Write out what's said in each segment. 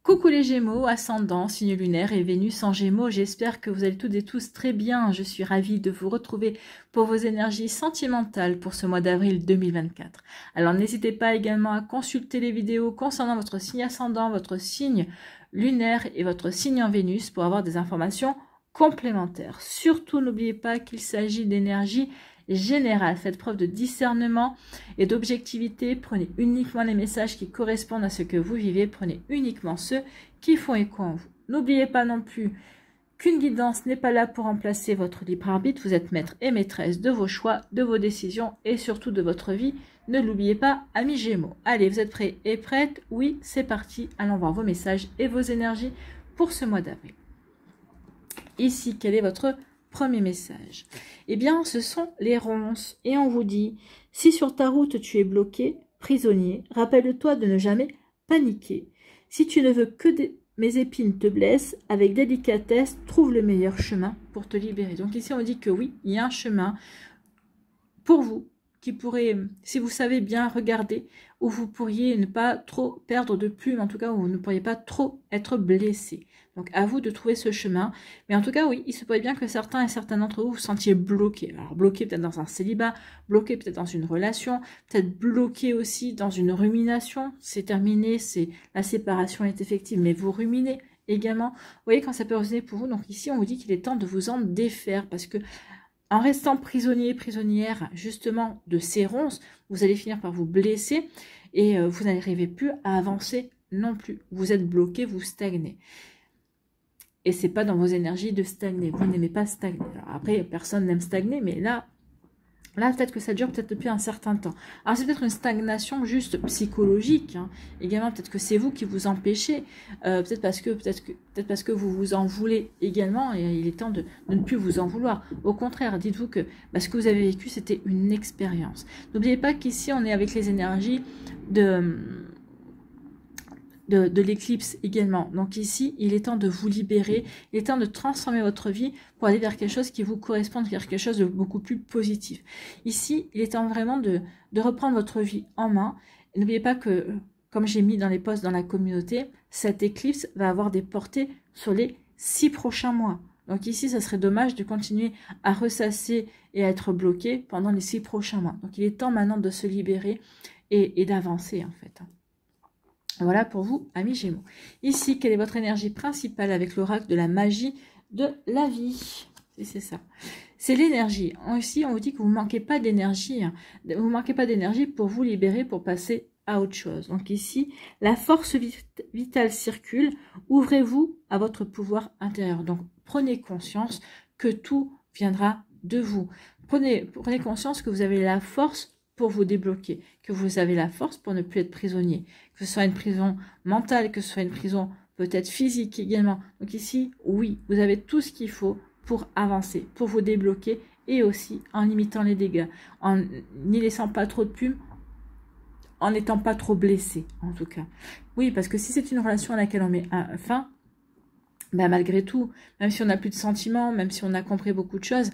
Coucou les Gémeaux, ascendant, signe lunaire et Vénus en Gémeaux. J'espère que vous allez toutes et tous très bien. Je suis ravie de vous retrouver pour vos énergies sentimentales pour ce mois d'avril 2024. Alors n'hésitez pas également à consulter les vidéos concernant votre signe ascendant, votre signe lunaire et votre signe en Vénus pour avoir des informations complémentaires. Surtout n'oubliez pas qu'il s'agit d'énergie générale. Faites preuve de discernement et d'objectivité. Prenez uniquement les messages qui correspondent à ce que vous vivez. Prenez uniquement ceux qui font écho en vous. N'oubliez pas non plus qu'une guidance n'est pas là pour remplacer votre libre arbitre. Vous êtes maître et maîtresse de vos choix, de vos décisions et surtout de votre vie. Ne l'oubliez pas, amis Gémeaux. Allez, vous êtes prêts et prêtes? Oui, c'est parti. Allons voir vos messages et vos énergies pour ce mois d'avril. Ici, quel est votre premier message? Eh bien, ce sont les ronces. Et on vous dit, si sur ta route tu es bloqué, prisonnier, rappelle-toi de ne jamais paniquer. Si tu ne veux que mes épines te blessent, avec délicatesse, trouve le meilleur chemin pour te libérer. Donc ici, on dit que oui, il y a un chemin pour vous qui pourrait, si vous savez bien regarder, où vous pourriez ne pas trop perdre de plumes, en tout cas où vous ne pourriez pas trop être blessé. Donc à vous de trouver ce chemin. Mais en tout cas, oui, il se pourrait bien que certains et certains d'entre vous vous sentiez bloqués. Alors bloqués peut-être dans un célibat, bloqués peut-être dans une relation, peut-être bloqués aussi dans une rumination. C'est terminé, la séparation est effective, mais vous ruminez également. Vous voyez quand ça peut résonner pour vous. Donc ici, on vous dit qu'il est temps de vous en défaire parce que en restant prisonnier, prisonnière justement de ces ronces, vous allez finir par vous blesser et vous n'arrivez plus à avancer non plus. Vous êtes bloqué, vous stagnez. Et c'est pas dans vos énergies de stagner. Vous n'aimez pas stagner. Alors après, personne n'aime stagner, mais là peut-être que ça dure peut-être depuis un certain temps. Alors c'est peut-être une stagnation juste psychologique. Hein. Également, peut-être que c'est vous qui vous empêchez. Peut-être parce que vous vous en voulez également. Et il est temps de ne plus vous en vouloir. Au contraire, dites-vous que ce que vous avez vécu, c'était une expérience. N'oubliez pas qu'ici, on est avec les énergies de l'éclipse également. Donc ici, il est temps de vous libérer, il est temps de transformer votre vie pour aller vers quelque chose qui vous correspond, vers quelque chose de beaucoup plus positif. Ici, il est temps vraiment de reprendre votre vie en main. N'oubliez pas que, comme j'ai mis dans les posts dans la communauté, cette éclipse va avoir des portées sur les 6 prochains mois. Donc ici, ça serait dommage de continuer à ressasser et à être bloqué pendant les 6 prochains mois. Donc il est temps maintenant de se libérer et d'avancer en fait. Voilà pour vous, amis Gémeaux. Ici, quelle est votre énergie principale avec l'oracle de la magie de la vie? C'est ça. C'est l'énergie. Ici, on vous dit que vous ne manquez pas d'énergie. Hein. Vous ne manquez pas d'énergie pour vous libérer, pour passer à autre chose. Donc ici, la force vitale circule. Ouvrez-vous à votre pouvoir intérieur. Donc, prenez conscience que tout viendra de vous. Prenez conscience que vous avez la force pour vous débloquer, que vous avez la force pour ne plus être prisonnier, que ce soit une prison mentale, que ce soit une prison peut-être physique également. Donc ici, oui, vous avez tout ce qu'il faut pour avancer, pour vous débloquer et aussi en limitant les dégâts, en n'y laissant pas trop de plumes, en n'étant pas trop blessé en tout cas. Oui, parce que si c'est une relation à laquelle on met fin, malgré tout, même si on n'a plus de sentiments, même si on a compris beaucoup de choses,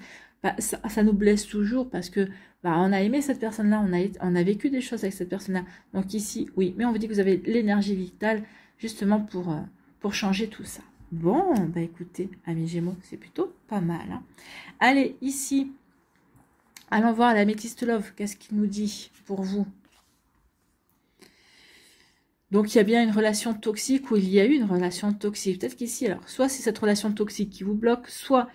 ça nous blesse toujours parce que on a aimé cette personne-là, on a vécu des choses avec cette personne-là. Donc ici, oui, mais on vous dit que vous avez l'énergie vitale justement pour changer tout ça. Bon, écoutez, amis Gémeaux, c'est plutôt pas mal. Hein. Allez, ici, allons voir la Métiste Love, qu'est-ce qu'il nous dit pour vous? Donc, il y a bien une relation toxique ou il y a eu une relation toxique. Peut-être qu'ici, alors, soit c'est cette relation toxique qui vous bloque, soit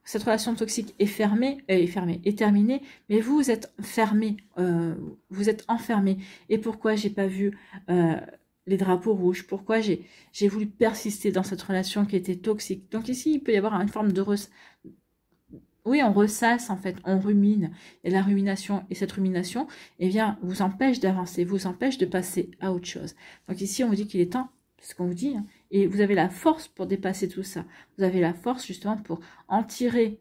cette relation toxique est terminée, mais vous êtes fermé, vous êtes enfermé. Et pourquoi j'ai pas vu les drapeaux rouges? Pourquoi j'ai voulu persister dans cette relation qui était toxique? Donc ici, il peut y avoir une forme de oui, on ressasse en fait, on rumine. Et la rumination, et cette rumination, eh bien, vous empêche d'avancer, vous empêche de passer à autre chose. Donc ici, on vous dit qu'il est temps, c'est ce qu'on vous dit, hein, et vous avez la force pour dépasser tout ça. Vous avez la force justement pour en tirer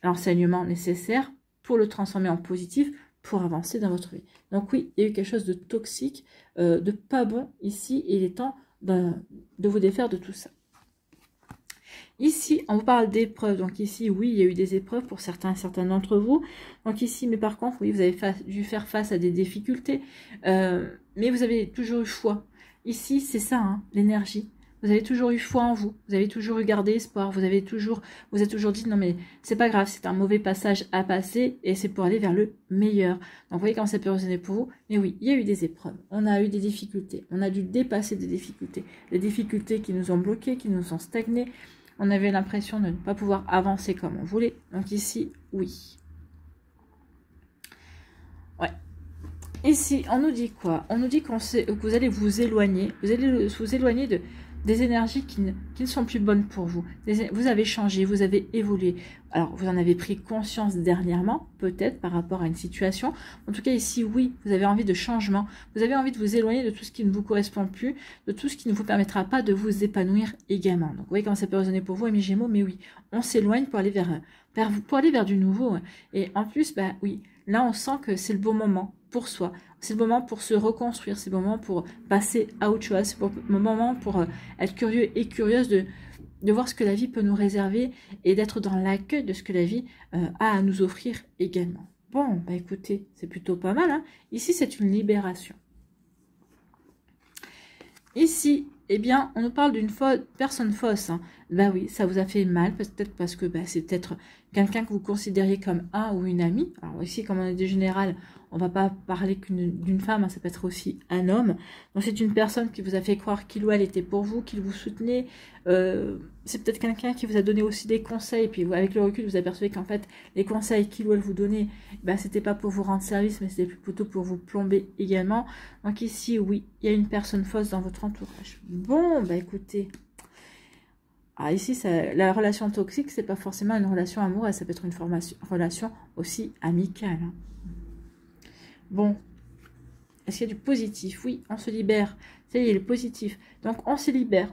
l'enseignement nécessaire, pour le transformer en positif, pour avancer dans votre vie. Donc oui, il y a eu quelque chose de toxique, de pas bon ici, et il est temps de vous défaire de tout ça. Ici, on vous parle d'épreuves. Donc ici, oui, il y a eu des épreuves pour certains d'entre vous. Donc ici, mais par contre, oui, vous avez dû faire face à des difficultés. Mais vous avez toujours eu le choix. Ici, c'est ça, hein, l'énergie. Vous avez toujours eu foi en vous. Vous avez toujours eu gardé espoir. Vous êtes toujours dit, non mais c'est pas grave, c'est un mauvais passage à passer et c'est pour aller vers le meilleur. Donc vous voyez comment ça peut résonner pour vous. Mais oui, il y a eu des épreuves. On a eu des difficultés. On a dû dépasser des difficultés. Des difficultés qui nous ont bloqués, qui nous ont stagnés. On avait l'impression de ne pas pouvoir avancer comme on voulait. Donc ici, oui. Ouais. Ici, on nous dit quoi? On nous dit que vous allez vous éloigner. Vous allez vous éloigner des énergies qui ne sont plus bonnes pour vous. Vous avez changé, vous avez évolué. Alors, vous en avez pris conscience dernièrement, peut-être par rapport à une situation. En tout cas, ici, oui, vous avez envie de changement. Vous avez envie de vous éloigner de tout ce qui ne vous correspond plus, de tout ce qui ne vous permettra pas de vous épanouir également. Donc, vous voyez comment ça peut résonner pour vous, amis Gémeaux, mais oui, on s'éloigne pour aller vers du nouveau. Et en plus, bah oui, là, on sent que c'est le bon moment pour soi. C'est le moment pour se reconstruire, c'est le moment pour passer à autre chose, c'est le moment pour être curieux et curieuse de voir ce que la vie peut nous réserver et d'être dans l'accueil de ce que la vie a à nous offrir également. Bon, bah écoutez, c'est plutôt pas mal. Hein. Ici, c'est une libération. Ici, eh bien, on nous parle d'une personne fausse. Hein. Bah oui, ça vous a fait mal, peut-être parce que bah, c'est peut-être quelqu'un que vous considériez comme un ou une amie. Alors ici, comme on est des générales, on va pas parler d'une femme, hein, ça peut être aussi un homme. Donc c'est une personne qui vous a fait croire qu'il ou elle était pour vous, qu'il vous soutenait. C'est peut-être quelqu'un qui vous a donné aussi des conseils. Et puis avec le recul, vous apercevez qu'en fait, les conseils qu'il ou elle vous donnait, bah, c'était pas pour vous rendre service, mais c'était plutôt pour vous plomber également. Donc ici, oui, il y a une personne fausse dans votre entourage. Bon, bah écoutez... Ah, ici, la relation toxique, c'est pas forcément une relation amoureuse, ça peut être une relation aussi amicale. Hein. Bon, est-ce qu'il y a du positif? Oui, on se libère. Ça y est, le positif. Donc, on se libère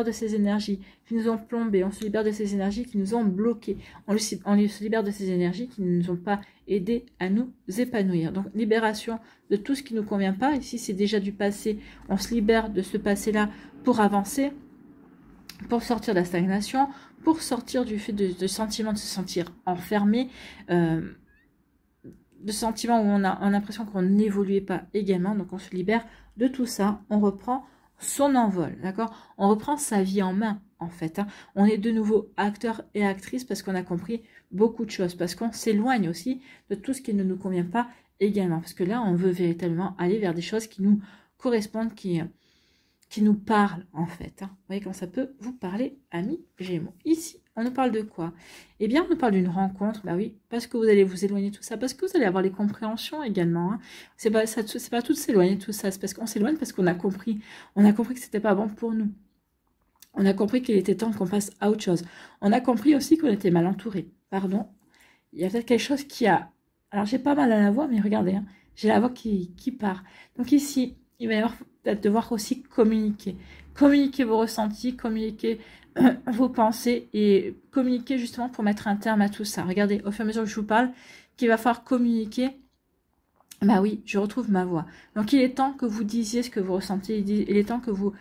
de ces énergies qui nous ont plombés, on se libère de ces énergies qui nous ont bloqués, on se libère de ces énergies qui ne nous ont pas aidés à nous épanouir. Donc, libération de tout ce qui ne nous convient pas. Ici, c'est déjà du passé. On se libère de ce passé-là pour avancer, pour sortir de la stagnation, pour sortir du fait de sentiment de se sentir enfermé, de sentiments où on a l'impression qu'on n'évoluait pas également. Donc on se libère de tout ça, on reprend son envol, d'accord? On reprend sa vie en main, en fait. Hein. On est de nouveau acteur et actrice parce qu'on a compris beaucoup de choses, parce qu'on s'éloigne aussi de tout ce qui ne nous convient pas également. Parce que là, on veut véritablement aller vers des choses qui nous correspondent, qui nous parle en fait. Hein. Vous voyez comment ça peut vous parler, amis Gémeaux. Ici, on nous parle de quoi? Eh bien, on nous parle d'une rencontre. Bah oui, parce que vous allez vous éloigner de tout ça, parce que vous allez avoir les compréhensions également. Hein. C'est pas tout s'éloigner de tout ça, c'est parce qu'on s'éloigne parce qu'on a compris. On a compris que c'était pas bon pour nous. On a compris qu'il était temps qu'on passe à autre chose. On a compris aussi qu'on était mal entouré. Pardon. Il y a peut-être quelque chose qui a... Alors, j'ai pas mal à la voix, mais regardez, hein, j'ai la voix qui part. Donc ici, il va y avoir peut-être devoir aussi communiquer. Communiquer vos ressentis, communiquer vos pensées et communiquer justement pour mettre un terme à tout ça. Regardez, au fur et à mesure que je vous parle, qu'il va falloir communiquer. Bah oui, je retrouve ma voix. Donc il est temps que vous disiez ce que vous ressentez. Il est temps que vous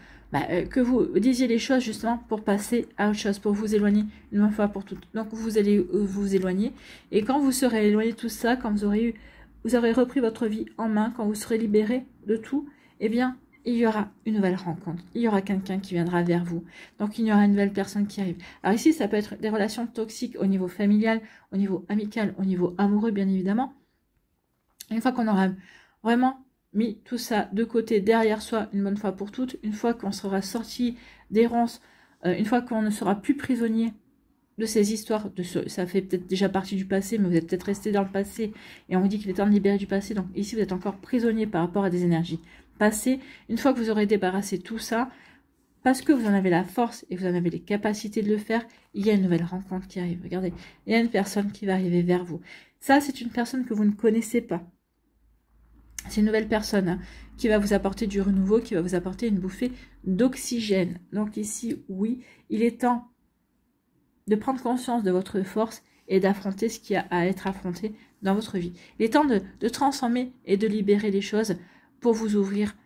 disiez les choses justement pour passer à autre chose, pour vous éloigner une bonne fois pour toutes. Donc vous allez vous éloigner. Et quand vous serez éloigné de tout ça, quand vous aurez repris votre vie en main, quand vous serez libéré de tout, eh bien, il y aura une nouvelle rencontre. Il y aura quelqu'un qui viendra vers vous. Donc, il y aura une nouvelle personne qui arrive. Alors ici, ça peut être des relations toxiques au niveau familial, au niveau amical, au niveau amoureux, bien évidemment. Une fois qu'on aura vraiment mis tout ça de côté, derrière soi, une bonne fois pour toutes, une fois qu'on sera sorti des ronces, une fois qu'on ne sera plus prisonnier de ces histoires, ça fait peut-être déjà partie du passé, mais vous êtes peut-être resté dans le passé, et on vous dit qu'il est temps de libérer du passé, donc ici vous êtes encore prisonnier par rapport à des énergies passées. Une fois que vous aurez débarrassé tout ça, parce que vous en avez la force et vous en avez les capacités de le faire, il y a une nouvelle rencontre qui arrive. Regardez, il y a une personne qui va arriver vers vous. Ça, c'est une personne que vous ne connaissez pas. C'est une nouvelle personne hein, qui va vous apporter du renouveau, qui va vous apporter une bouffée d'oxygène. Donc ici, oui, il est temps de prendre conscience de votre force et d'affronter ce qui a à être affronté dans votre vie. Il est temps de transformer et de libérer les choses pour vous ouvrir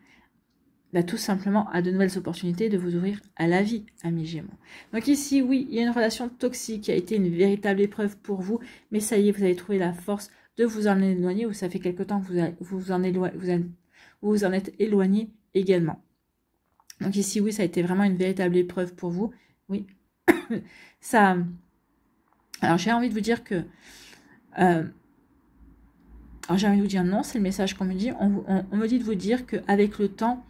tout simplement à de nouvelles opportunités, de vous ouvrir à la vie, amis Gémeaux. Donc ici, oui, il y a une relation toxique qui a été une véritable épreuve pour vous, mais ça y est, vous avez trouvé la force de vous en éloigner, ou ça fait quelque temps que vous en êtes éloigné également. Donc ici, oui, ça a été vraiment une véritable épreuve pour vous. Oui, ça... Alors, j'ai envie de vous dire que... alors, j'ai envie de vous dire non, c'est le message qu'on me dit. On me dit de vous dire qu'avec le temps,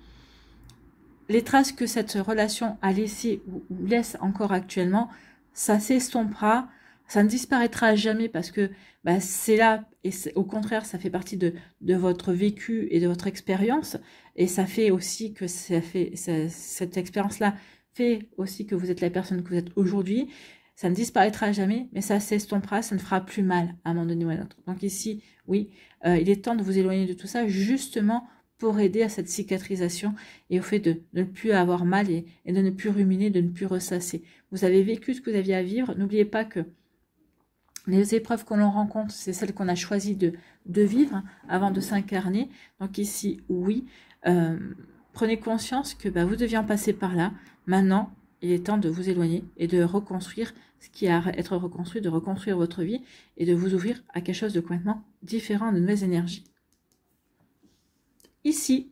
les traces que cette relation a laissées ou laisse encore actuellement, ça s'estompera, ça ne disparaîtra jamais parce que bah, c'est là, et au contraire, ça fait partie de votre vécu et de votre expérience, et ça fait aussi que cette expérience-là fait aussi que vous êtes la personne que vous êtes aujourd'hui. Ça ne disparaîtra jamais, mais ça s'estompera, ça ne fera plus mal à un moment donné ou à un autre. Donc ici, oui, il est temps de vous éloigner de tout ça, justement pour aider à cette cicatrisation et au fait de ne plus avoir mal et de ne plus ruminer, de ne plus ressasser. Vous avez vécu ce que vous aviez à vivre. N'oubliez pas que les épreuves que l'on rencontre, c'est celles qu'on a choisi de vivre avant de s'incarner. Donc ici, oui, prenez conscience que bah, vous deviez en passer par là. Maintenant, il est temps de vous éloigner et de reconstruire ce qui a à être reconstruit, de reconstruire votre vie et de vous ouvrir à quelque chose de complètement différent, de nouvelles énergies. Ici,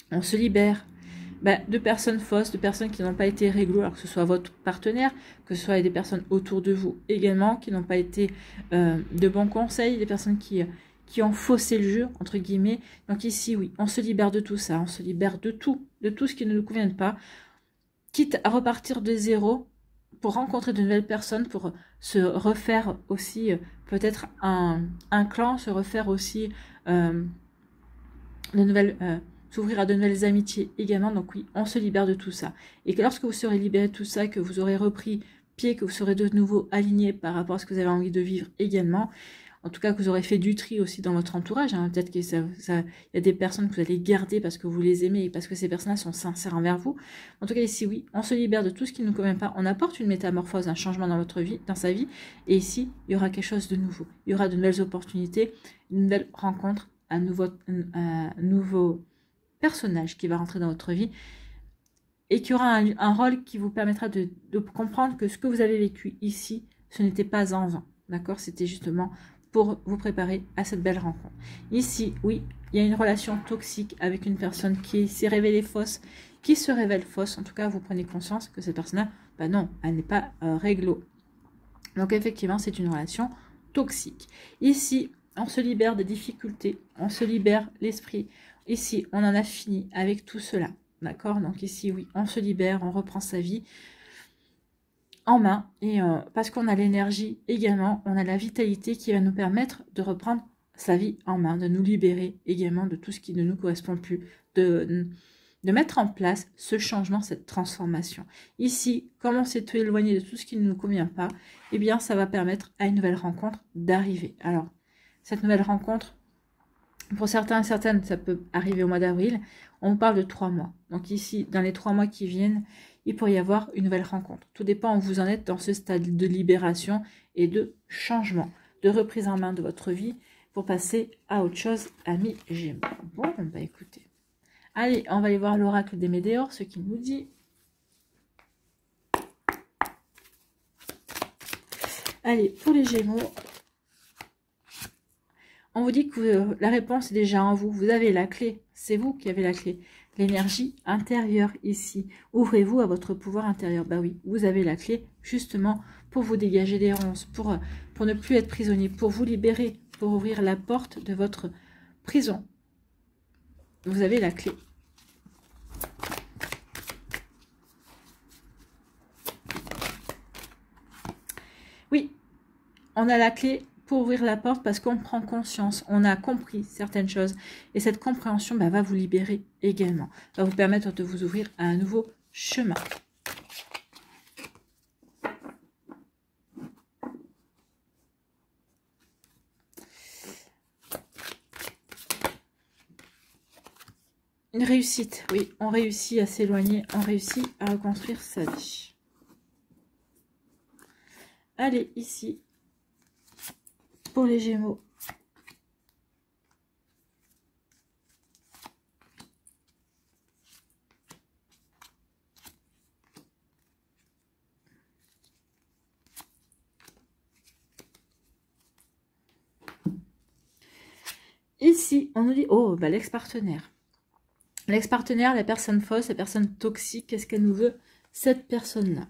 on se libère de personnes fausses, de personnes qui n'ont pas été réglo, alors que ce soit votre partenaire, que ce soit des personnes autour de vous également, qui n'ont pas été de bons conseils, des personnes qui ont faussé le jeu, entre guillemets. Donc ici, oui, on se libère de tout ça, on se libère de tout ce qui ne nous convient pas, quitte à repartir de zéro pour rencontrer de nouvelles personnes, pour se refaire aussi peut-être un clan, se refaire aussi de nouvelles... s'ouvrir à de nouvelles amitiés également. Donc oui, on se libère de tout ça. Et que lorsque vous serez libéré de tout ça, que vous aurez repris pied, que vous serez de nouveau aligné par rapport à ce que vous avez envie de vivre également, en tout cas que vous aurez fait du tri aussi dans votre entourage, hein. Peut-être qu'il y a des personnes que vous allez garder parce que vous les aimez et parce que ces personnes-là sont sincères envers vous. En tout cas ici, oui, on se libère de tout ce qui ne nous convient pas, on apporte une métamorphose, un changement dans votre vie, dans sa vie, et ici, il y aura quelque chose de nouveau. Il y aura de nouvelles opportunités, une nouvelle rencontre, un nouveau personnage qui va rentrer dans votre vie et qui aura un rôle qui vous permettra de comprendre que ce que vous avez vécu ici, ce n'était pas en vain. D'accord? C'était justement pour vous préparer à cette belle rencontre. Ici, oui, il y a une relation toxique avec une personne qui s'est révélée fausse, qui se révèle fausse. En tout cas, vous prenez conscience que cette personne-là, bah non, elle n'est pas réglo. Donc effectivement, c'est une relation toxique. Ici, on se libère des difficultés, on se libère l'esprit. Ici, on en a fini avec tout cela. D'accord? Donc ici, oui, on se libère, on reprend sa vie en main. Et parce qu'on a l'énergie également, on a la vitalité qui va nous permettre de reprendre sa vie en main, de nous libérer également de tout ce qui ne nous correspond plus, de mettre en place ce changement, cette transformation. Ici, comme on s'est éloigné de tout ce qui ne nous convient pas, eh bien, ça va permettre à une nouvelle rencontre d'arriver. Alors, cette nouvelle rencontre, pour certains et certaines, ça peut arriver au mois d'avril. On parle de 3 mois. Donc ici, dans les 3 mois qui viennent, il pourrait y avoir une nouvelle rencontre. Tout dépend où vous en êtes dans ce stade de libération et de changement, de reprise en main de votre vie pour passer à autre chose, amis Gémeaux. Bon, bah écoutez. Allez, on va aller voir l'oracle des Météores, ce qu'il nous dit. Allez, pour les Gémeaux, on vous dit que la réponse est déjà en vous. Vous avez la clé. C'est vous qui avez la clé. L'énergie intérieure ici. Ouvrez-vous à votre pouvoir intérieur. Bah oui, vous avez la clé justement pour vous dégager des ronces, pour ne plus être prisonnier, pour vous libérer, pour ouvrir la porte de votre prison. Vous avez la clé. Oui, on a la clé pour ouvrir la porte parce qu'on prend conscience, on a compris certaines choses et cette compréhension va vous libérer également, va vous permettre de vous ouvrir à un nouveau chemin. Une réussite, oui, on réussit à s'éloigner, on réussit à reconstruire sa vie. Allez, ici, pour les Gémeaux. Ici, on nous dit, oh, bah, l'ex-partenaire. L'ex-partenaire, la personne fausse, la personne toxique, qu'est-ce qu'elle nous veut, cette personne-là?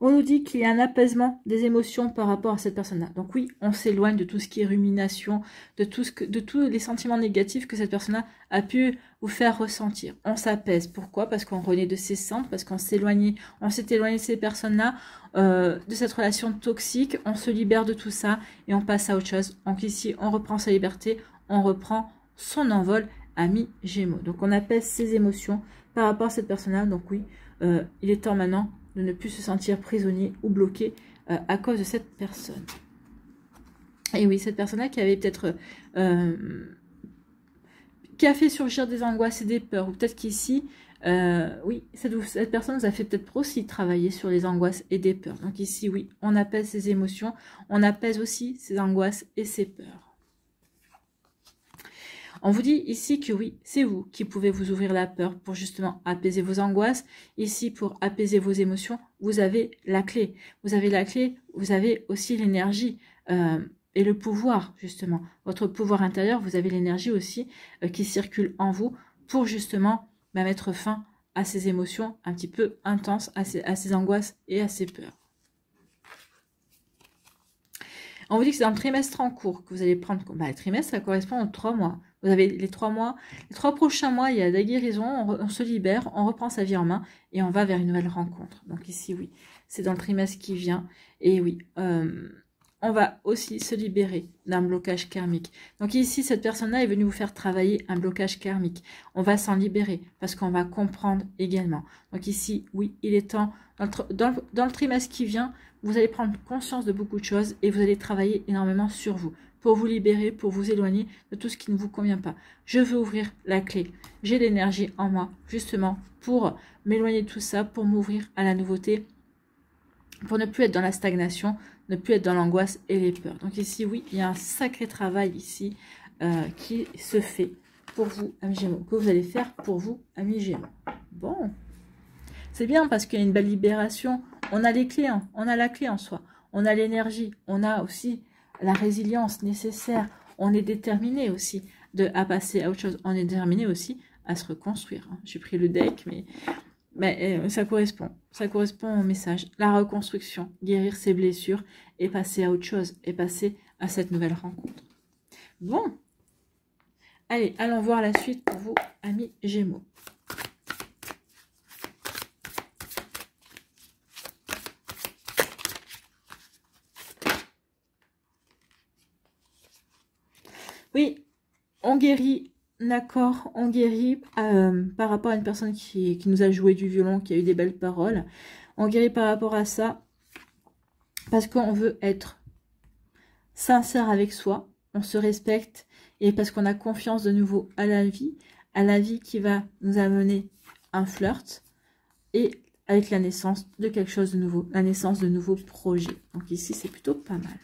On nous dit qu'il y a un apaisement des émotions par rapport à cette personne-là. Donc oui, on s'éloigne de tout ce qui est rumination, de tous les sentiments négatifs que cette personne-là a pu vous faire ressentir. On s'apaise. Pourquoi? Parce qu'on renaît de ses centres, parce qu'on s'est éloigné de ces personnes-là, de cette relation toxique. On se libère de tout ça et on passe à autre chose. Donc ici, on reprend sa liberté, on reprend son envol, ami Gémeaux. Donc on apaise ses émotions par rapport à cette personne-là. Donc oui, il est temps maintenant de ne plus se sentir prisonnier ou bloqué à cause de cette personne. Et oui, cette personne-là qui avait peut-être... qui a fait surgir des angoisses et des peurs. Ou peut-être qu'ici, oui, cette personne nous a fait peut-être aussi travailler sur les angoisses et des peurs. Donc ici, oui, on apaise ses émotions, on apaise aussi ses angoisses et ses peurs. On vous dit ici que oui, c'est vous qui pouvez vous ouvrir la peur pour justement apaiser vos angoisses. Ici, pour apaiser vos émotions, vous avez la clé. Vous avez la clé, vous avez aussi l'énergie et le pouvoir, justement. Votre pouvoir intérieur, vous avez l'énergie aussi qui circule en vous pour justement mettre fin à ces émotions un petit peu intenses, à ces angoisses et à ces peurs. On vous dit que c'est dans le trimestre en cours que vous allez prendre... le trimestre, ça correspond aux 3 mois. Vous avez les 3 mois. Les 3 prochains mois, il y a la guérison, on se libère, on reprend sa vie en main et on va vers une nouvelle rencontre. Donc ici, oui, c'est dans le trimestre qui vient. Et oui, on va aussi se libérer d'un blocage karmique. Donc ici, cette personne-là est venue vous faire travailler un blocage karmique. On va s'en libérer parce qu'on va comprendre également. Donc ici, oui, il est temps, dans le trimestre qui vient, vous allez prendre conscience de beaucoup de choses et vous allez travailler énormément sur vous pour vous libérer, pour vous éloigner de tout ce qui ne vous convient pas. Je veux ouvrir la clé. J'ai l'énergie en moi, justement, pour m'éloigner de tout ça, pour m'ouvrir à la nouveauté, pour ne plus être dans la stagnation, ne plus être dans l'angoisse et les peurs. Donc ici, oui, il y a un sacré travail ici qui se fait pour vous, amis Gémeaux, que vous allez faire pour vous, amis Gémeaux. Bon, c'est bien parce qu'il y a une belle libération. On a les clés, hein, on a la clé en soi. On a l'énergie, on a aussi la résilience nécessaire. On est déterminé aussi à passer à autre chose. On est déterminé aussi à se reconstruire. Hein. J'ai pris le deck, mais ça correspond. Ça correspond au message. La reconstruction, guérir ses blessures et passer à autre chose. Et passer à cette nouvelle rencontre. Bon. Allez, allons voir la suite pour vous, amis Gémeaux. Oui, on guérit, d'accord, on guérit par rapport à une personne qui nous a joué du violon, qui a eu des belles paroles. On guérit par rapport à ça parce qu'on veut être sincère avec soi, on se respecte et parce qu'on a confiance de nouveau à la vie qui va nous amener un flirt et avec la naissance de quelque chose de nouveau, la naissance de nouveaux projets. Donc ici, c'est plutôt pas mal.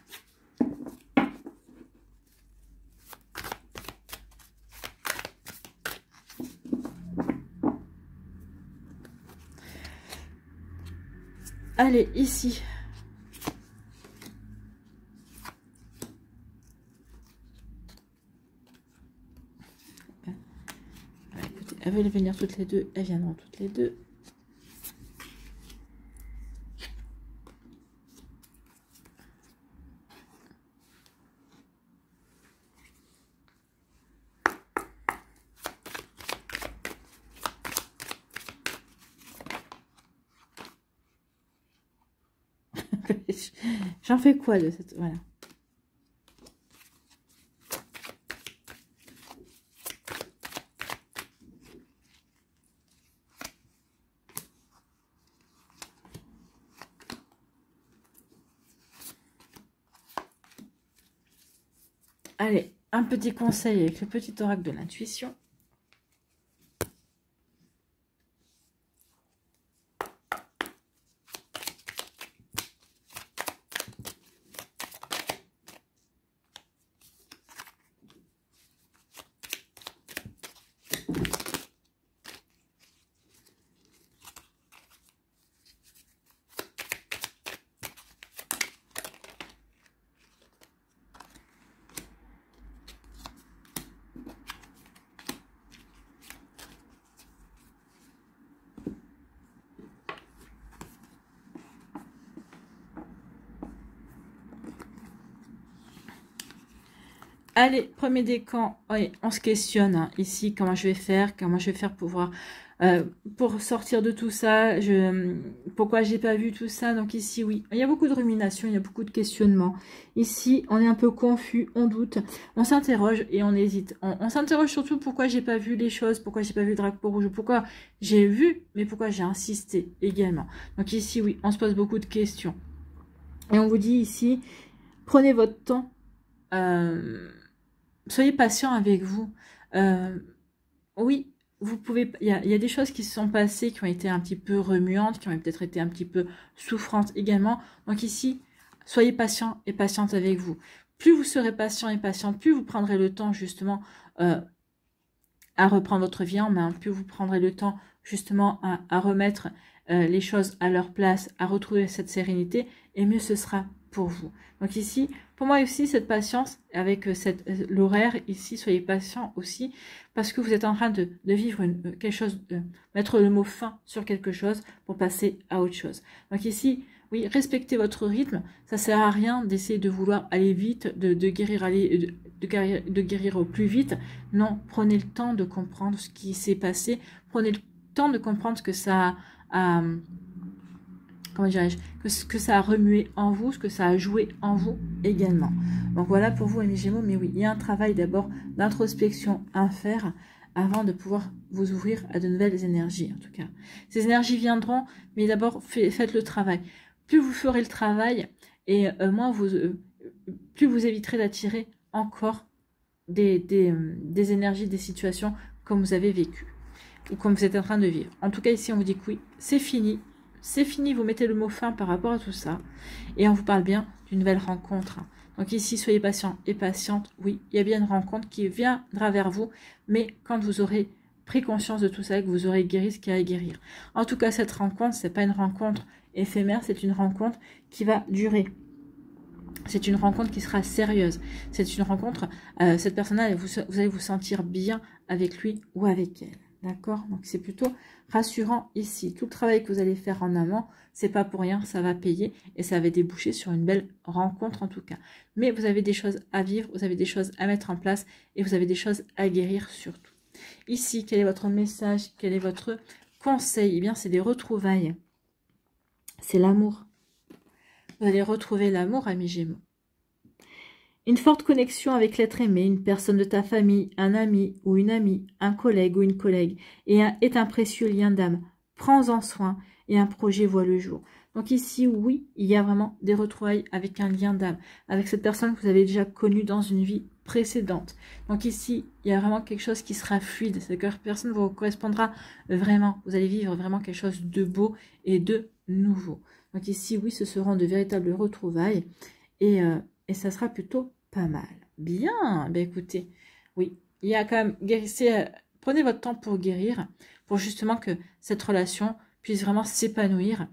Allez, ici. Écoutez, elles veulent venir toutes les deux. Elles viendront toutes les deux. J'en fais quoi de cette... Voilà. Allez, un petit conseil avec le petit oracle de l'intuition. Allez, premier décan, oui, on se questionne hein, ici, comment je vais faire pour voir, pour sortir de tout ça, pourquoi j'ai pas vu tout ça. Donc ici, oui, il y a beaucoup de rumination, il y a beaucoup de questionnements. Ici, on est un peu confus, on doute, on s'interroge et on hésite. On s'interroge surtout pourquoi j'ai pas vu les choses, pourquoi j'ai pas vu le drapeau rouge, pourquoi j'ai vu, mais pourquoi j'ai insisté également. Donc ici, oui, on se pose beaucoup de questions. Et on vous dit ici, prenez votre temps. Soyez patient avec vous. Oui, vous pouvez. Il y a des choses qui se sont passées, qui ont été un petit peu remuantes, qui ont peut-être été un petit peu souffrantes également. Donc ici, soyez patient et patiente avec vous. Plus vous serez patient et patiente, plus vous prendrez le temps justement à reprendre votre vie en main, plus vous prendrez le temps justement à remettre les choses à leur place, à retrouver cette sérénité, et mieux ce sera pour vous. Donc ici, pour moi aussi, cette patience avec l'horaire, ici, soyez patient aussi, parce que vous êtes en train de vivre quelque chose, de mettre le mot fin sur quelque chose pour passer à autre chose. Donc ici, oui, respectez votre rythme, ça sert à rien d'essayer de vouloir aller vite, de guérir au plus vite. Non, prenez le temps de comprendre ce qui s'est passé, prenez le temps de comprendre ce que ça a... comment dirais-je, que ça a remué en vous, ce que ça a joué en vous également. Donc voilà pour vous, amis Gémeaux, mais oui, il y a un travail d'abord d'introspection à faire avant de pouvoir vous ouvrir à de nouvelles énergies, en tout cas. Ces énergies viendront, mais d'abord, faites le travail. Plus vous ferez le travail, et plus vous éviterez d'attirer encore des énergies, des situations comme vous avez vécu, ou comme vous êtes en train de vivre. En tout cas, ici, on vous dit que oui, c'est fini. C'est fini, vous mettez le mot fin par rapport à tout ça. Et on vous parle bien d'une nouvelle rencontre. Donc ici, soyez patient et patiente. Oui, il y a bien une rencontre qui viendra vers vous. Mais quand vous aurez pris conscience de tout ça, que vous aurez guéri ce qu'il y a à guérir. En tout cas, cette rencontre, c'est pas une rencontre éphémère, c'est une rencontre qui va durer. C'est une rencontre qui sera sérieuse. C'est une rencontre, cette personne-là, vous allez vous sentir bien avec lui ou avec elle. D'accord? Donc, c'est plutôt rassurant ici. Tout le travail que vous allez faire en amont, c'est pas pour rien, ça va payer et ça va déboucher sur une belle rencontre en tout cas. Mais vous avez des choses à vivre, vous avez des choses à mettre en place et vous avez des choses à guérir surtout. Ici, quel est votre message? Quel est votre conseil? Eh bien, c'est des retrouvailles. C'est l'amour. Vous allez retrouver l'amour, amis Gémeaux. Une forte connexion avec l'être aimé, une personne de ta famille, un ami ou une amie, un collègue ou une collègue, est un précieux lien d'âme. Prends-en soin et un projet voit le jour. Donc ici, oui, il y a vraiment des retrouvailles avec un lien d'âme, avec cette personne que vous avez déjà connue dans une vie précédente. Donc ici, il y a vraiment quelque chose qui sera fluide. Cette personne vous correspondra vraiment. Vous allez vivre vraiment quelque chose de beau et de nouveau. Donc ici, oui, ce seront de véritables retrouvailles et ça sera plutôt pas mal. Bien, ben écoutez, oui, il y a quand même, guérissez, prenez votre temps pour guérir, pour justement que cette relation puisse vraiment s'épanouir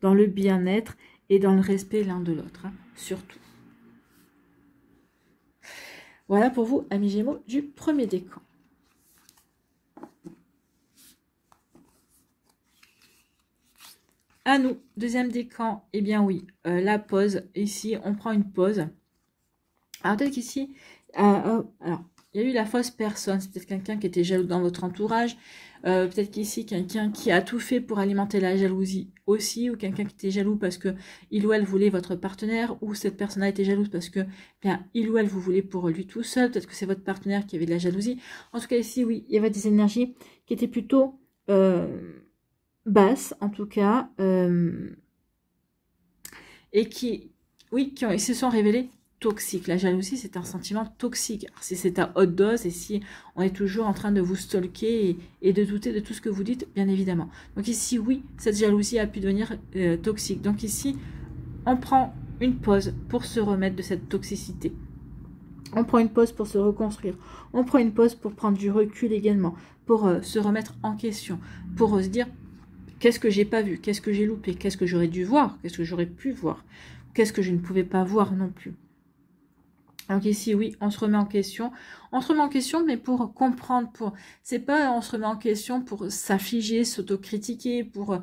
dans le bien-être et dans le respect l'un de l'autre, hein, surtout. Voilà pour vous, amis Gémeaux, du premier décan. À nous, deuxième décan, eh bien oui, la pause, ici, on prend une pause. Alors peut-être qu'ici, alors, il y a eu la fausse personne, c'est peut-être quelqu'un qui était jaloux dans votre entourage, peut-être qu'ici, quelqu'un qui a tout fait pour alimenter la jalousie aussi, ou quelqu'un qui était jaloux parce que il ou elle voulait votre partenaire, ou cette personne a été jalouse parce que bien, il ou elle vous voulait pour lui tout seul, peut-être que c'est votre partenaire qui avait de la jalousie. En tout cas ici, oui, il y avait des énergies qui étaient plutôt... basse en tout cas, et qui se sont révélées toxiques. La jalousie, c'est un sentiment toxique. Alors, si c'est à haute dose et si on est toujours en train de vous stalker et de douter de tout ce que vous dites, bien évidemment. Donc ici, oui, cette jalousie a pu devenir toxique. Donc ici, on prend une pause pour se remettre de cette toxicité. On prend une pause pour se reconstruire. On prend une pause pour prendre du recul également, pour se remettre en question, pour se dire... Qu'est-ce que j'ai pas vu? Qu'est-ce que j'ai loupé? Qu'est-ce que j'aurais dû voir? Qu'est-ce que j'aurais pu voir? Qu'est-ce que je ne pouvais pas voir non plus? Donc ici, oui, on se remet en question. On se remet en question, mais pour comprendre, c'est pas on se remet en question pour s'affliger, s'autocritiquer, pour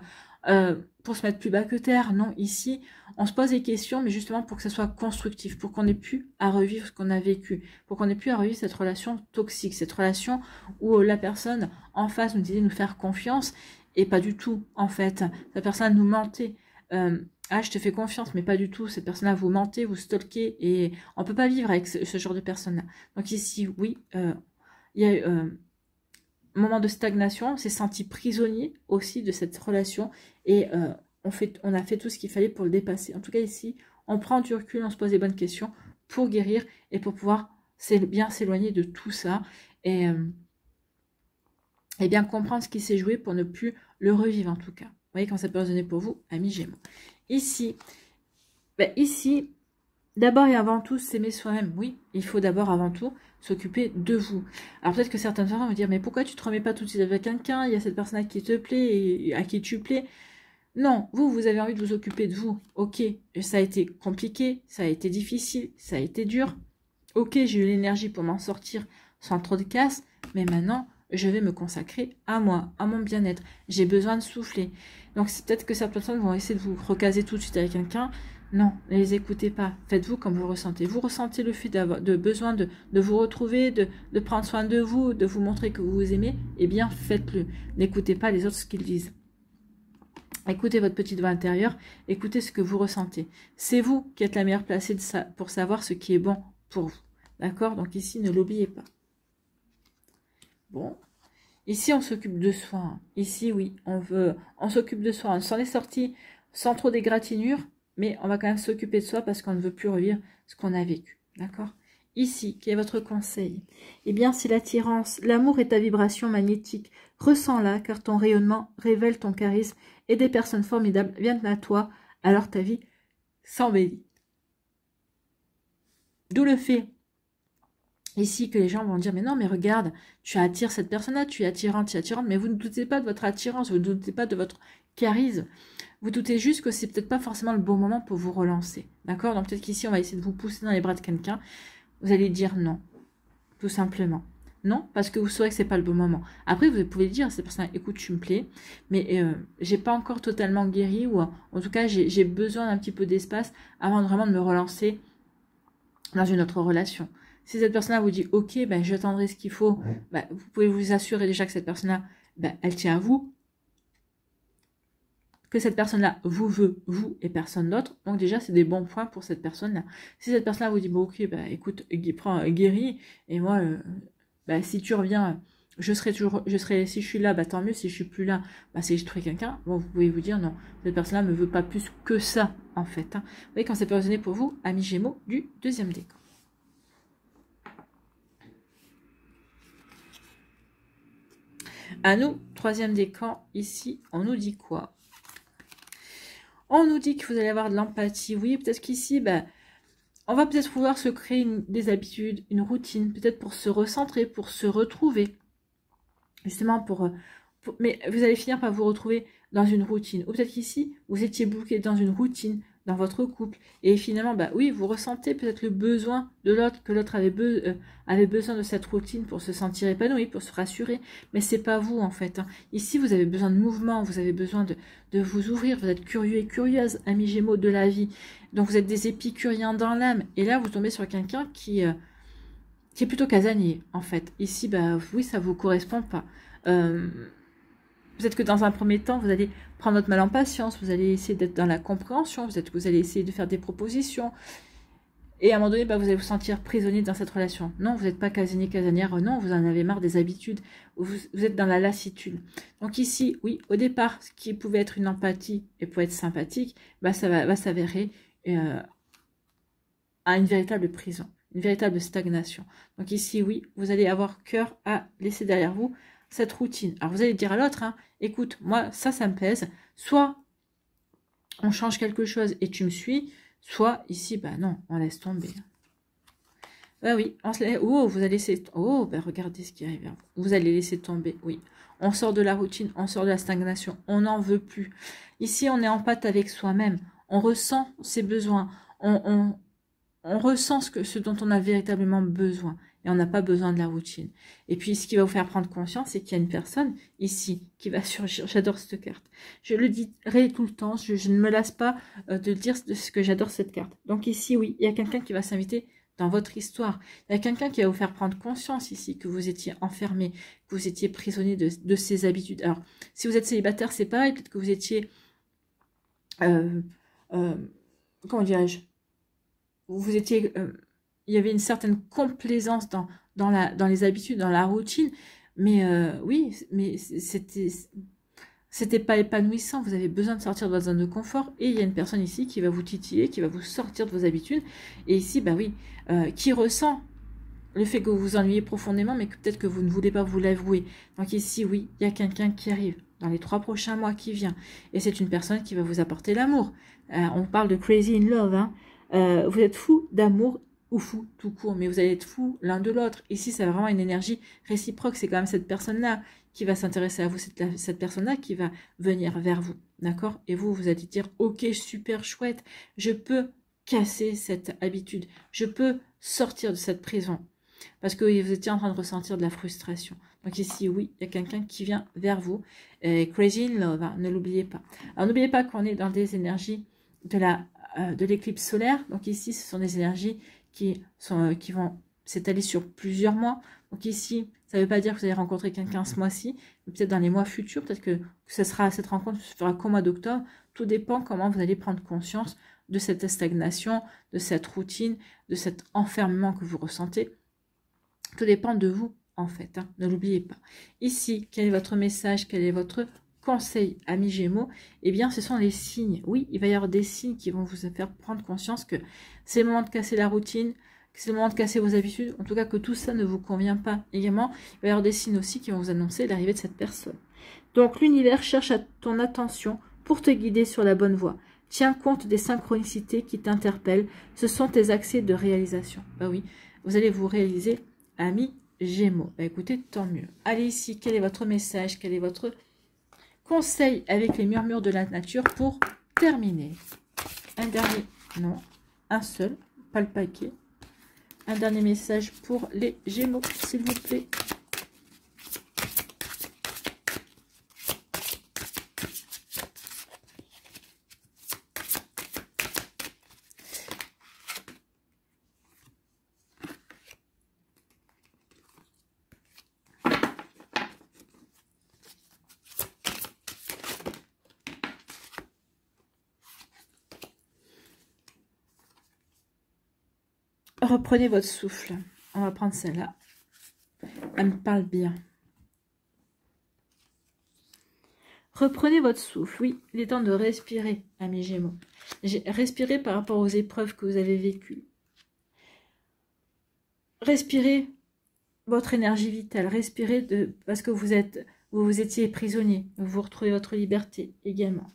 pour se mettre plus bas que terre. Non, ici, on se pose des questions, mais justement pour que ça soit constructif, pour qu'on n'ait plus à revivre ce qu'on a vécu, pour qu'on n'ait plus à revivre cette relation toxique, cette relation où la personne en face nous disait nous faire confiance, et pas du tout, en fait. La personne nous mentait. Ah, je te fais confiance, mais pas du tout. Cette personne-là, vous mentez, vous stalkez, et on peut pas vivre avec ce genre de personne-là. Donc ici, oui, il y a eu un moment de stagnation, on s'est senti prisonnier aussi de cette relation, et on a fait tout ce qu'il fallait pour le dépasser. En tout cas, ici, on prend du recul, on se pose les bonnes questions pour guérir, et pour pouvoir bien s'éloigner de tout ça, et bien comprendre ce qui s'est joué pour ne plus le revivre, en tout cas. Vous voyez, quand ça peut résonner pour vous, amis Gémeaux. Ici, d'abord et avant tout, s'aimer soi-même. Oui, il faut d'abord avant tout s'occuper de vous. Alors peut-être que certaines personnes vont dire, mais pourquoi tu te remets pas tout de suite avec quelqu'un? Il y a cette personne qui te plaît et à qui tu plais. Non, vous avez envie de vous occuper de vous. Ok, ça a été compliqué, ça a été difficile, ça a été dur. Ok, j'ai eu l'énergie pour m'en sortir sans trop de casse, mais maintenant, je vais me consacrer à moi, à mon bien-être. J'ai besoin de souffler. Donc, c'est peut-être que certaines personnes vont essayer de vous recaser tout de suite avec quelqu'un. Non, ne les écoutez pas. Faites-vous comme vous ressentez. Vous ressentez le fait de besoin de vous retrouver, de prendre soin de vous, de vous montrer que vous vous aimez. Eh bien, faites-le. N'écoutez pas les autres ce qu'ils disent. Écoutez votre petite voix intérieure. Écoutez ce que vous ressentez. C'est vous qui êtes la meilleure placée pour savoir ce qui est bon pour vous. D'accord? Donc ici, ne l'oubliez pas. Bon. Ici, on s'occupe de soi. Ici, oui, on s'occupe de soi. On s'en est sorti sans trop d'égratignures, mais on va quand même s'occuper de soi parce qu'on ne veut plus revivre ce qu'on a vécu. D'accord? Ici, quel est votre conseil? Eh bien, c'est l'attirance. L'amour est ta vibration magnétique. Ressens-la, car ton rayonnement révèle ton charisme et des personnes formidables viennent à toi, alors ta vie s'embellit. D'où le fait ici que les gens vont dire, mais non, mais regarde, tu attires cette personne-là, tu es attirante, mais vous ne doutez pas de votre attirance, vous ne doutez pas de votre charisme. Vous doutez juste que c'est peut-être pas forcément le bon moment pour vous relancer. D'accord? Donc peut-être qu'ici, on va essayer de vous pousser dans les bras de quelqu'un. Vous allez dire non, tout simplement. Non, parce que vous saurez que c'est pas le bon moment. Après, vous pouvez dire à cette personne, écoute, tu me plais, mais j'ai pas encore totalement guéri, ou en tout cas, j'ai besoin d'un petit peu d'espace avant vraiment de me relancer dans une autre relation. Si cette personne-là vous dit, ok, ben, j'attendrai ce qu'il faut, ben, vous pouvez vous assurer déjà que cette personne-là, ben, elle tient à vous, que cette personne-là vous veut, vous et personne d'autre. Donc déjà, c'est des bons points pour cette personne-là. Si cette personne-là vous dit, bon, ok, ben, écoute, guéris, et moi, ben, si tu reviens, si je suis là, ben, tant mieux, si je suis plus là, ben, c'est que je trouve quelqu'un. Bon, vous pouvez vous dire, non, cette personne-là ne me veut pas plus que ça, en fait. Hein. Vous voyez, quand ça peut résonner pour vous, amis Gémeaux du deuxième décan. À nous, troisième décan, ici, on nous dit quoi? On nous dit que vous allez avoir de l'empathie. Oui, peut-être qu'ici, ben, on va peut-être vouloir se créer des habitudes, une routine, peut-être pour se recentrer, pour se retrouver. Justement, mais vous allez finir par vous retrouver dans une routine. Ou peut-être qu'ici, vous étiez bloqué dans une routine, dans votre couple. Et finalement, bah oui, vous ressentez peut-être le besoin de l'autre, que l'autre avait besoin de cette routine pour se sentir épanoui, pour se rassurer. Mais c'est pas vous, en fait. Hein. Ici, vous avez besoin de mouvement, vous avez besoin de vous ouvrir. Vous êtes curieux et curieuse, amis Gémeaux de la vie. Donc, vous êtes des épicuriens dans l'âme. Et là, vous tombez sur quelqu'un qui est plutôt casanier, en fait. Ici, bah oui, ça vous correspond pas. Peut-être que dans un premier temps, vous allez prendre votre mal en patience, vous allez essayer d'être dans la compréhension, vous allez êtes de faire des propositions. Et à un moment donné, bah, vous allez vous sentir prisonnier dans cette relation. Non, vous n'êtes pas casanier, casanière, non, vous en avez marre des habitudes, vous êtes dans la lassitude. Donc ici, oui, au départ, ce qui pouvait être une empathie et pouvait être sympathique, bah, ça va s'avérer à une véritable prison, une véritable stagnation. Donc ici, oui, vous allez avoir cœur à laisser derrière vous cette routine. Alors vous allez dire à l'autre, hein, écoute, moi, ça me pèse. Soit on change quelque chose et tu me suis, soit ici, bah non, on laisse tomber. Bah oui, oh, vous allez laisser... Oh, bah regardez ce qui arrive. Vous allez laisser tomber, oui. On sort de la routine, on sort de la stagnation, on n'en veut plus. Ici, on est en pâte avec soi-même. On ressent ses besoins. On ressent ce dont on a véritablement besoin. et on n'a pas besoin de la routine. Et puis, ce qui va vous faire prendre conscience, c'est qu'il y a une personne ici qui va surgir. J'adore cette carte. Je le dirai tout le temps, je ne me lasse pas de dire ce que j'adore cette carte. Donc ici, oui, il y a quelqu'un qui va s'inviter dans votre histoire. Il y a quelqu'un qui va vous faire prendre conscience ici que vous étiez enfermé, que vous étiez prisonnier de ses habitudes. Alors, si vous êtes célibataire, c'est pareil, peut-être que vous étiez... comment dirais-je, vous étiez, il y avait une certaine complaisance dans les habitudes, dans la routine, mais oui, mais c'était pas épanouissant. Vous avez besoin de sortir de votre zone de confort, et il y a une personne ici qui va vous titiller, qui va vous sortir de vos habitudes, et ici, bah oui, qui ressent le fait que vous vous ennuyez profondément, mais que peut-être que vous ne voulez pas vous l'avouer. Donc ici, oui, il y a quelqu'un qui arrive dans les 3 prochains mois qui vient. Et c'est une personne qui va vous apporter l'amour. On parle de crazy in love. Hein. Vous êtes fou d'amour ou fou tout court, mais vous allez être fou l'un de l'autre. Ici, c'est vraiment une énergie réciproque. C'est quand même cette personne-là qui va s'intéresser à vous, cette personne-là qui va venir vers vous. D'accord? Et vous, vous allez dire, ok, super chouette, je peux casser cette habitude. Je peux sortir de cette prison. Parce que vous étiez en train de ressentir de la frustration. Donc ici, oui, il y a quelqu'un qui vient vers vous. Crazy in love, hein, ne l'oubliez pas. Alors n'oubliez pas qu'on est dans des énergies de l'éclipse solaire. Donc ici, ce sont des énergies qui vont s'étaler sur plusieurs mois. Donc ici, ça ne veut pas dire que vous allez rencontrer quelqu'un ce mois-ci, mais peut-être dans les mois futurs, peut-être que cette rencontre se fera qu'au mois d'octobre. Tout dépend comment vous allez prendre conscience de cette stagnation, de cette routine, de cet enfermement que vous ressentez. Tout dépend de vous, en fait. Hein, ne l'oubliez pas. Ici, quel est votre message? Quel est votre conseil, amis Gémeaux? Eh bien, ce sont les signes. Oui, il va y avoir des signes qui vont vous faire prendre conscience que c'est le moment de casser la routine, que c'est le moment de casser vos habitudes. En tout cas, que tout ça ne vous convient pas. Également, il va y avoir des signes aussi qui vont vous annoncer l'arrivée de cette personne. Donc, l'univers cherche ton attention pour te guider sur la bonne voie. Tiens compte des synchronicités qui t'interpellent. Ce sont tes accès de réalisation. Bah oui, vous allez vous réaliser, amis Gémeaux. Bah écoutez, tant mieux. Allez ici, quel est votre message? Quel est votre conseil avec les murmures de la nature pour terminer? Un dernier, non, un seul, pas le paquet. Un dernier message pour les Gémeaux, s'il vous plaît. Reprenez votre souffle. On va prendre celle-là. Elle me parle bien. Reprenez votre souffle. Oui, il est temps de respirer, amis Gémeaux. Respirez par rapport aux épreuves que vous avez vécues. Respirez votre énergie vitale. Respirez parce que vous étiez prisonnier. Vous retrouvez votre liberté également.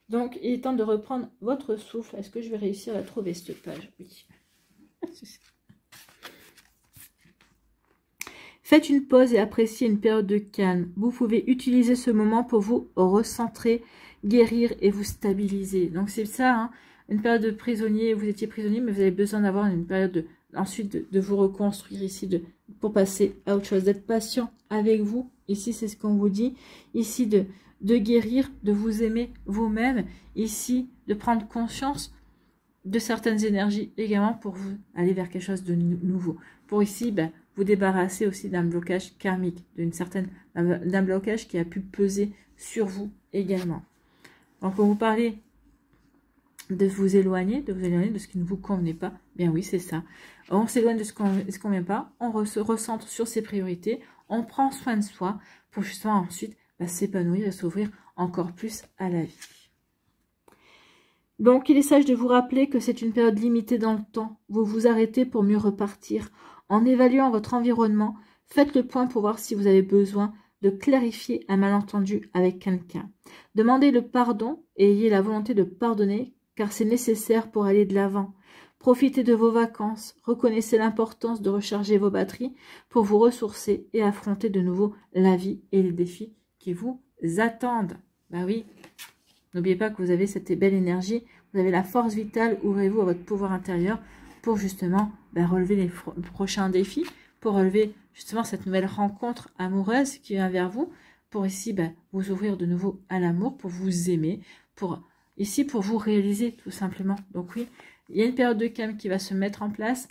Donc, il est temps de reprendre votre souffle. Est-ce que je vais réussir à trouver cette page? Oui. Faites une pause et appréciez une période de calme. Vous pouvez utiliser ce moment pour vous recentrer, guérir et vous stabiliser. Donc, c'est ça, hein, une période de prisonnier. Vous étiez prisonnier, mais vous avez besoin d'avoir une période ensuite de vous reconstruire ici, pour passer à autre chose, d'être patient avec vous. Ici, c'est ce qu'on vous dit. Ici, de guérir, de vous aimer vous-même, ici, de prendre conscience de certaines énergies également pour vous aller vers quelque chose de nouveau. Pour ici, vous débarrasser aussi d'un blocage karmique, d'un blocage qui a pu peser sur vous également. Donc, quand vous parlez de vous éloigner, de ce qui ne vous convenait pas, bien oui, c'est ça. On s'éloigne de ce qui ne convient pas, on se recentre sur ses priorités, on prend soin de soi pour justement ensuite s'épanouir et s'ouvrir encore plus à la vie. Donc, il est sage de vous rappeler que c'est une période limitée dans le temps. Vous vous arrêtez pour mieux repartir. En évaluant votre environnement, faites le point pour voir si vous avez besoin de clarifier un malentendu avec quelqu'un. Demandez le pardon et ayez la volonté de pardonner, car c'est nécessaire pour aller de l'avant. Profitez de vos vacances, reconnaissez l'importance de recharger vos batteries pour vous ressourcer et affronter de nouveau la vie et les défis qui vous attendent. Bah oui, n'oubliez pas que vous avez cette belle énergie, vous avez la force vitale, ouvrez-vous à votre pouvoir intérieur pour justement relever les prochains défis, pour relever justement cette nouvelle rencontre amoureuse qui vient vers vous, pour ici vous ouvrir de nouveau à l'amour, pour vous aimer, pour vous réaliser tout simplement. Donc oui, il y a une période de calme qui va se mettre en place.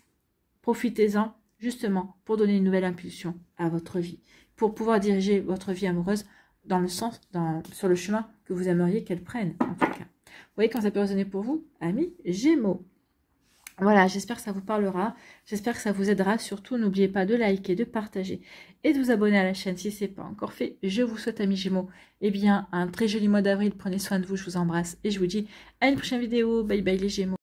Profitez-en justement pour donner une nouvelle impulsion à votre vie, pour pouvoir diriger votre vie amoureuse dans le sens, sur le chemin que vous aimeriez qu'elle prenne en tout cas. Vous voyez quand ça peut résonner pour vous, amis Gémeaux. Voilà, j'espère que ça vous parlera, j'espère que ça vous aidera. Surtout, n'oubliez pas de liker, de partager et de vous abonner à la chaîne si ce n'est pas encore fait. Je vous souhaite, amis Gémeaux, un très joli mois d'avril. Prenez soin de vous, je vous embrasse et je vous dis à une prochaine vidéo. Bye bye les Gémeaux.